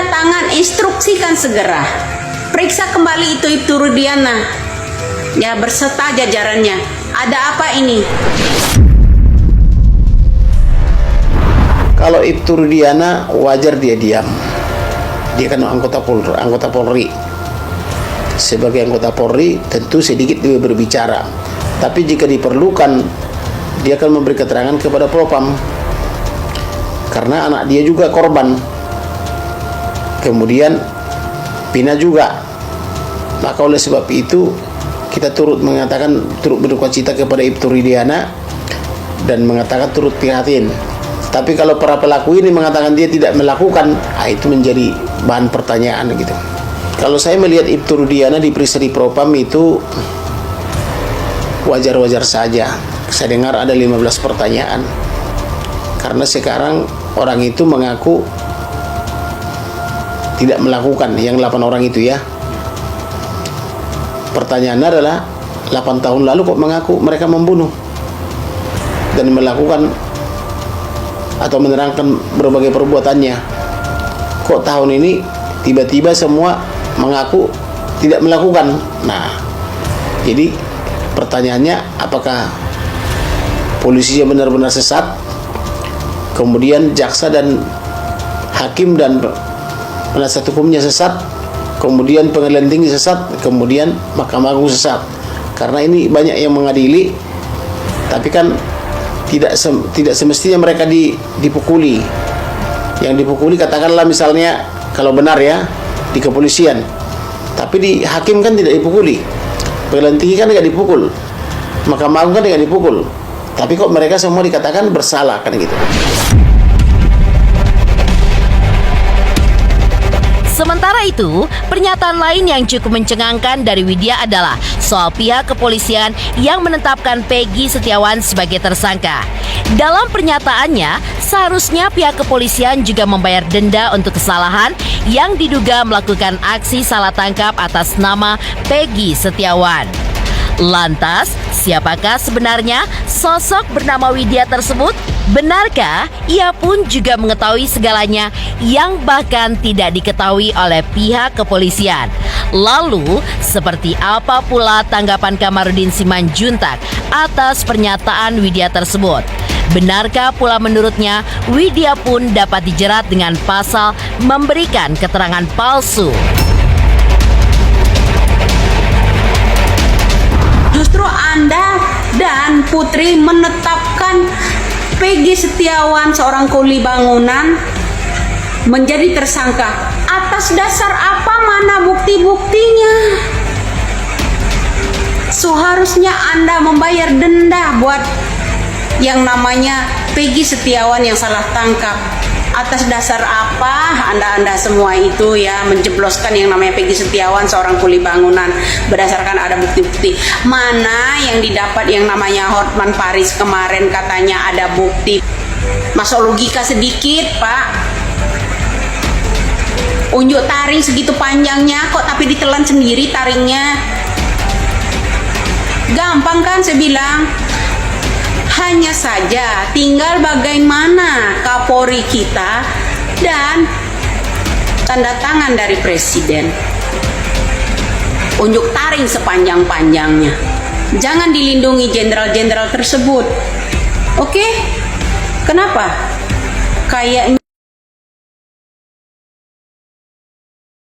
tanda tangan, instruksikan segera. Periksa kembali itu Ibtu Rudiana. Ya, berserta jajarannya. Ada apa ini? Kalau Ibtu Rudiana wajar dia diam. Dia kan anggota Polri. Sebagai anggota Polri tentu sedikit dia berbicara. Tapi jika diperlukan dia akan memberi keterangan kepada Propam. Karena anak dia juga korban. Kemudian Pina juga. Maka oleh sebab itu kita turut berduka cita kepada Ibtu Rudiana dan mengatakan turut prihatin. Tapi kalau para pelaku ini mengatakan dia tidak melakukan, itu menjadi bahan pertanyaan gitu. Kalau saya melihat Ibtu Rudiana diperiksa di Propam itu wajar-wajar saja. Saya dengar ada 15 pertanyaan. Karena sekarang orang itu mengaku tidak melakukan, yang 8 orang itu ya. Pertanyaannya adalah 8 tahun lalu kok mengaku mereka membunuh dan melakukan atau menerangkan berbagai perbuatannya. Kok tahun ini tiba-tiba semua mengaku tidak melakukan? Nah, jadi pertanyaannya, apakah polisinya benar-benar sesat, kemudian jaksa dan hakim dan penasihat hukumnya sesat, kemudian pengadilan tinggi sesat, kemudian Mahkamah Agung sesat? Karena ini banyak yang mengadili, tapi kan tidak semestinya mereka dipukuli. Yang dipukuli katakanlah misalnya kalau benar ya di kepolisian, tapi di hakim kan tidak dipukuli, pengadilan tinggi kan tidak dipukul, Mahkamah Agung kan tidak dipukul, tapi kok mereka semua dikatakan bersalah kan gitu. Sementara itu, pernyataan lain yang cukup mencengangkan dari Widya adalah soal pihak kepolisian yang menetapkan Peggy Setiawan sebagai tersangka. Dalam pernyataannya, seharusnya pihak kepolisian juga membayar denda untuk kesalahan yang diduga melakukan aksi salah tangkap atas nama Peggy Setiawan. Lantas, siapakah sebenarnya sosok bernama Widya tersebut? Benarkah ia pun juga mengetahui segalanya yang bahkan tidak diketahui oleh pihak kepolisian? Lalu, seperti apa pula tanggapan Kamarudin Simanjuntak atas pernyataan Widya tersebut? Benarkah pula menurutnya Widya pun dapat dijerat dengan pasal memberikan keterangan palsu? Justru Anda dan Putri menetapkan Peggy Setiawan, seorang kuli bangunan, menjadi tersangka. Atas dasar apa? Mana bukti-buktinya? Seharusnya Anda membayar denda buat yang namanya Peggy Setiawan yang salah tangkap. Atas dasar apa Anda semua itu ya menjebloskan yang namanya Peggy Setiawan, seorang kuli bangunan, berdasarkan ada bukti-bukti? Mana yang didapat yang namanya Hotman Paris kemarin katanya ada bukti? Masuk logika sedikit, Pak. Unjuk taring segitu panjangnya kok tapi ditelan sendiri taringnya. Gampang kan saya bilang. Hanya saja tinggal bagaimana Kapolri kita dan tanda tangan dari Presiden. Unjuk taring sepanjang-panjangnya. Jangan dilindungi jenderal-jenderal tersebut. Oke? Kenapa? Kayaknya